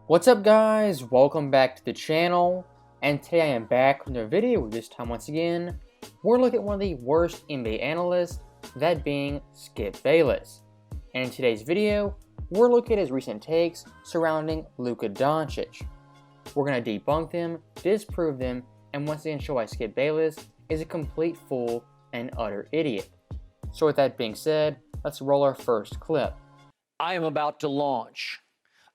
What's up guys, welcome back to the channel, and today I am back with another video. This time once again, we're looking at one of the worst NBA analysts, that being Skip Bayless. And in today's video, we're looking at his recent takes surrounding Luka Doncic. We're going to debunk them, disprove them, and once again show why Skip Bayless is a complete fool and utter idiot. So with that being said, let's roll our first clip. I am about to launch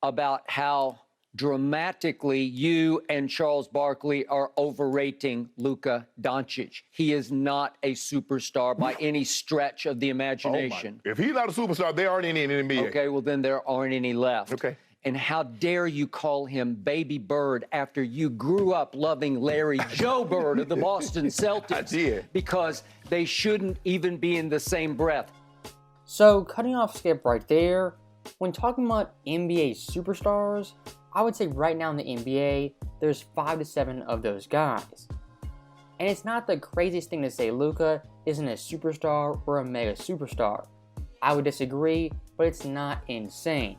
about how dramatically you and Charles Barkley are overrating Luka Doncic. He is not a superstar by any stretch of the imagination. If he's not a superstar, there aren't any in the NBA. Okay, well then there aren't any left. Okay. And how dare you call him Baby Bird after you grew up loving Larry Joe Bird of the Boston Celtics? I did. Because they shouldn't even be in the same breath. So cutting off Skip right there, when talking about NBA superstars, I would say right now in the NBA, there's 5 to 7 of those guys. And it's not the craziest thing to say Luka isn't a superstar or a mega superstar. I would disagree, but it's not insane.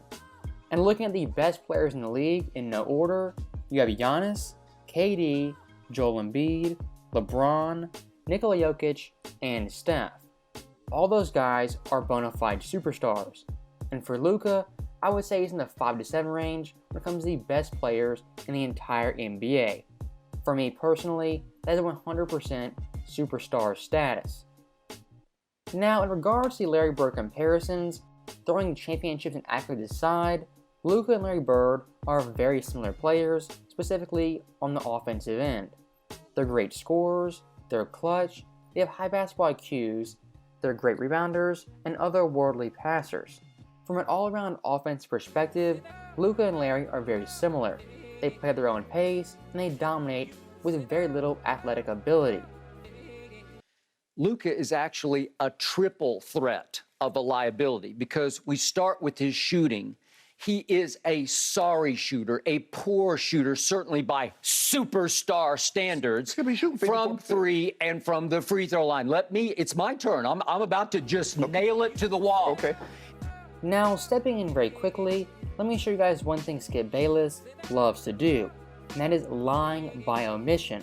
And looking at the best players in the league in no order, you have Giannis, KD, Joel Embiid, LeBron, Nikola Jokic, and Steph. All those guys are bona fide superstars. And for Luka, I would say he's in the 5 to 7 range when it comes to the best players in the entire NBA. For me personally, that is 100% superstar status. Now, in regards to the Larry Bird comparisons, throwing championships and accolades aside, Luka and Larry Bird are very similar players, specifically on the offensive end. They're great scorers, they're clutch, they have high basketball IQs, they're great rebounders, and otherworldly passers. From an all-around offense perspective, Luka and Larry are very similar. They play at their own pace, and they dominate with very little athletic ability. Luka is actually a triple threat of a liability because we start with his shooting. He is a sorry shooter, a poor shooter, certainly by superstar standards, from three and from the free throw line. It's my turn. I'm about to just nail it to the wall. Okay. Now, stepping in very quickly, let me show you guys one thing Skip Bayless loves to do, and that is lying by omission.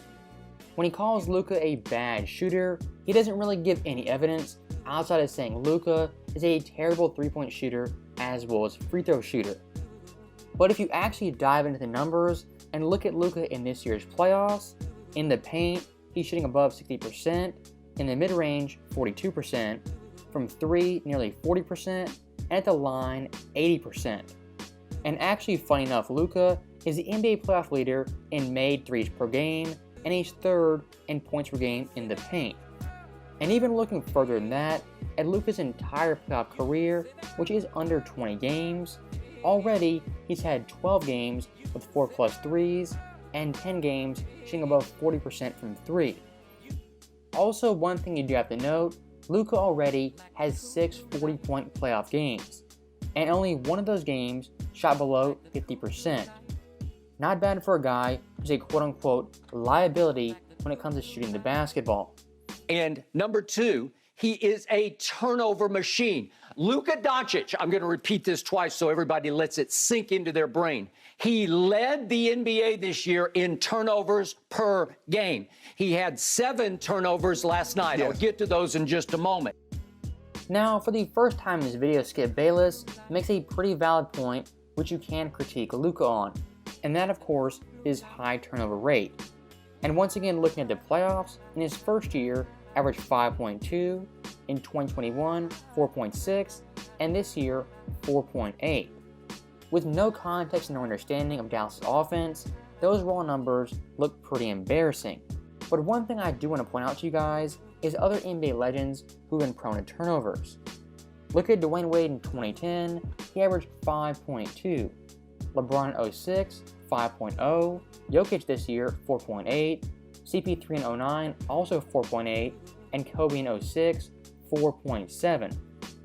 When he calls Luka a bad shooter, he doesn't really give any evidence outside of saying Luka is a terrible three-point shooter as well as free throw shooter. But if you actually dive into the numbers and look at Luka in this year's playoffs, in the paint, he's shooting above 60%, in the mid-range, 42%, from 3, nearly 40%, and at the line, 80%. And actually, funny enough, Luka is the NBA playoff leader in made threes per game, and he's third in points per game in the paint. And even looking further than that, at Luka's entire playoff career, which is under 20 games, already he's had 12 games with 4+ threes and 10 games shooting above 40% from 3. Also, one thing you do have to note, Luka already has 6 40-point playoff games, and only one of those games shot below 50%. Not bad for a guy who's a quote-unquote liability when it comes to shooting the basketball. And number 2, he is a turnover machine. Luka Doncic, I'm going to repeat this twice so everybody lets it sink into their brain. He led the NBA this year in turnovers per game. He had 7 turnovers last night. Yes. I'll get to those in just a moment. Now, for the first time in this video, Skip Bayless makes a pretty valid point which you can critique Luka on, and that of course is high turnover rate. And once again, looking at the playoffs, in his first year, averaged 5.2, in 2021, 4.6, and this year, 4.8. With no context nor understanding of Dallas' offense, those raw numbers look pretty embarrassing. But one thing I do want to point out to you guys is other NBA legends who've been prone to turnovers. Look at Dwayne Wade in 2010, he averaged 5.2. LeBron in 06, 5.0. Jokic this year, 4.8. CP3 in 09, also 4.8. And Kobe in 06, 4.7.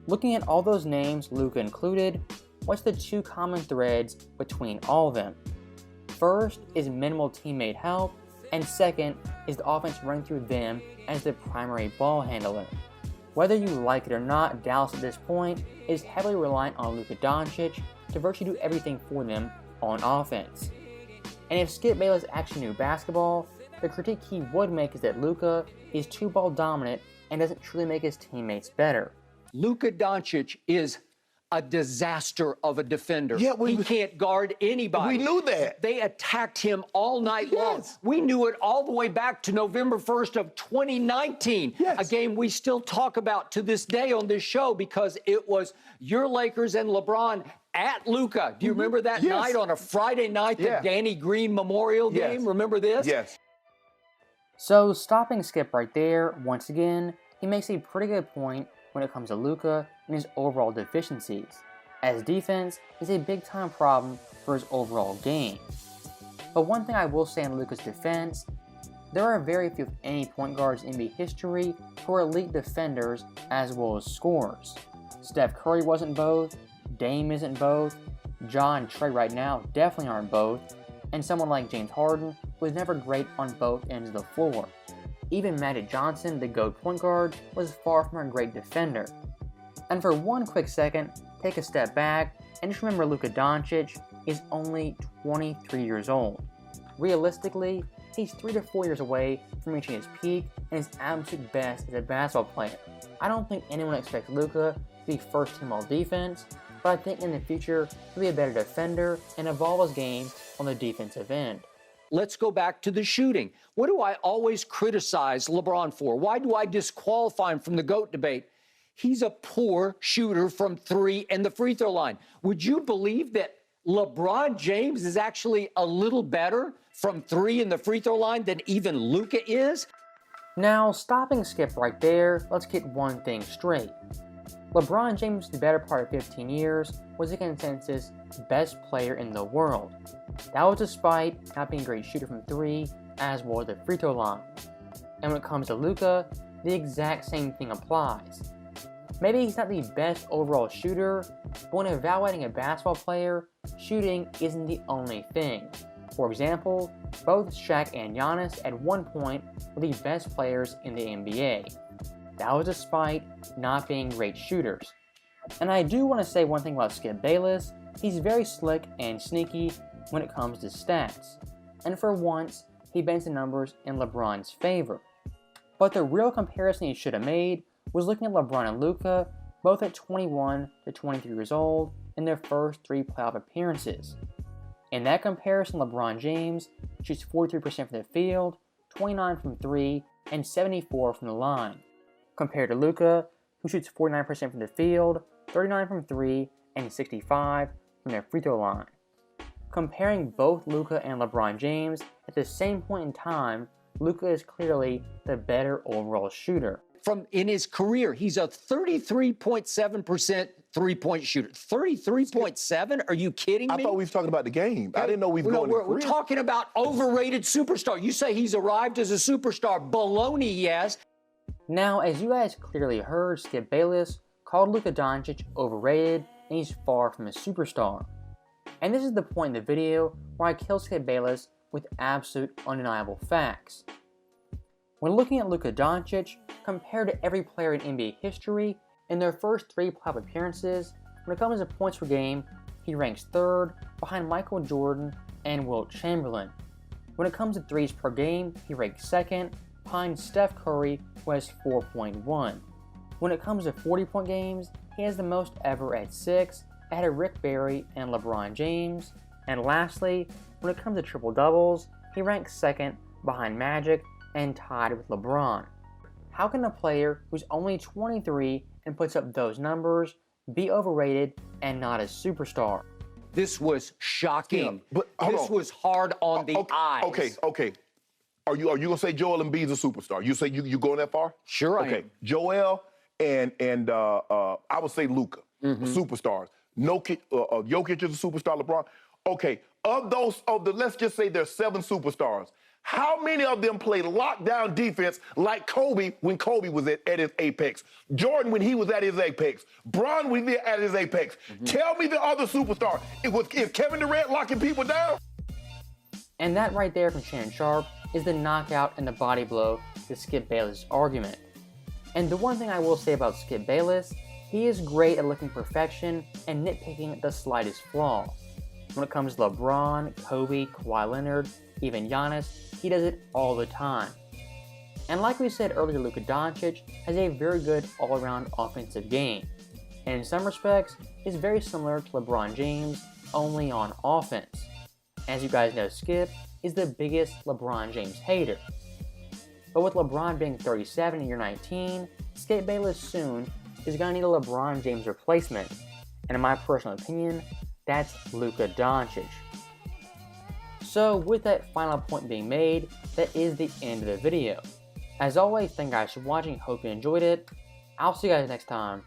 Looking at all those names Luka included, what's the 2 common threads between all of them? First is minimal teammate help, and second is the offense running through them as the primary ball handler. Whether you like it or not, Dallas at this point is heavily reliant on Luka Doncic to virtually do everything for them on offense. And if Skip Bayless actually knew basketball, the critique he would make is that Luka is too ball dominant and doesn't truly make his teammates better. Luka Doncic is a disaster of a defender. Yeah, he can't guard anybody. We knew that. They attacked him all night long. Yes. We knew it all the way back to November 1st of 2019, Yes. a game we still talk about to this day on this show because it was your Lakers and LeBron at Luka. Do you remember that Yes. night on a Friday night, the Yeah. Danny Green Memorial Yes. game? Remember this? Yes. So stopping Skip right there, once again, he makes a pretty good point when it comes to Luka and his overall deficiencies, as defense is a big time problem for his overall game. But one thing I will say in Luka's defense, there are very few, if any, point guards in NBA history who are elite defenders as well as scorers. Steph Curry wasn't both, Dame isn't both, Ja and Trey right now definitely aren't both, and someone like James Harden was never great on both ends of the floor. Even Magic Johnson, the GOAT point guard, was far from a great defender. And for one quick second, take a step back and just remember Luka Doncic is only 23 years old. Realistically, he's 3 to 4 years away from reaching his peak and his absolute best as a basketball player. I don't think anyone expects Luka to be first team all defense, but I think in the future he'll be a better defender and evolve his game on the defensive end. Let's go back to the shooting. What do I always criticize LeBron for? Why do I disqualify him from the GOAT debate? He's a poor shooter from three and the free throw line. Would you believe that LeBron James is actually a little better from three and the free throw line than even Luka is? Now, stopping Skip right there, let's get one thing straight. LeBron James, the better part of 15 years, was a consensus best player in the world. That was despite not being a great shooter from three, as well as the free throw line. And when it comes to Luka, the exact same thing applies. Maybe he's not the best overall shooter, but when evaluating a basketball player, shooting isn't the only thing. For example, both Shaq and Giannis at one point were the best players in the NBA. That was despite not being great shooters. And I do want to say one thing about Skip Bayless. He's very slick and sneaky when it comes to stats. And for once, he bends the numbers in LeBron's favor. But the real comparison he should have made was looking at LeBron and Luka, both at 21 to 23 years old, in their first 3 playoff appearances. In that comparison, LeBron James shoots 43% from the field, 29 from 3, and 74 from the line, compared to Luka, who shoots 49% from the field, 39 from 3, and 65 from their free throw line. Comparing both Luka and LeBron James at the same point in time, Luka is clearly the better overall shooter. In his career, he's a 33.7% three-point shooter. 33.7? Are you kidding me? I thought we was talking about the game. I didn't know we was going to We're talking about overrated superstar. You say he's arrived as a superstar. Baloney, yes. Now, as you guys clearly heard, Skip Bayless called Luka Doncic overrated, and he's far from a superstar. And this is the point in the video where I kill Skip Bayless with absolute undeniable facts. When looking at Luka Doncic, compared to every player in NBA history, in their first 3 playoff appearances, when it comes to points per game, he ranks 3rd behind Michael Jordan and Wilt Chamberlain. When it comes to threes per game, he ranks 2nd behind Steph Curry, who has 4.1. When it comes to 40-point games, he has the most ever at 6, ahead of Rick Barry and LeBron James. And lastly, when it comes to triple-doubles, he ranks 2nd behind Magic and tied with LeBron. How can a player who's only 23 and puts up those numbers be overrated and not a superstar? This was shocking. Yeah, but this was hard on the eyes. Okay. Are you gonna say Joel Embiid's a superstar? You say you going that far? Sure I am. am. Joel and I would say Luka, superstars. Jokic is a superstar. LeBron. Okay, let's just say there's 7 superstars. How many of them play lockdown defense like Kobe when Kobe was at his apex? Jordan when he was at his apex? Bron when he was at his apex? Tell me the other superstar. Is Kevin Durant locking people down? And that right there from Shannon Sharp is the knockout and the body blow to Skip Bayless' argument. And the one thing I will say about Skip Bayless, he is great at looking perfection and nitpicking the slightest flaw. When it comes to LeBron, Kobe, Kawhi Leonard, even Giannis, he does it all the time. And like we said earlier, Luka Doncic has a very good all-around offensive game. And in some respects, is very similar to LeBron James, only on offense. As you guys know, Skip is the biggest LeBron James hater. But with LeBron being 37 and you're 19, Skip Bayless soon is going to need a LeBron James replacement. And in my personal opinion, that's Luka Doncic. So with that final point being made, that is the end of the video. As always, thank you guys for watching, hope you enjoyed it. I'll see you guys next time.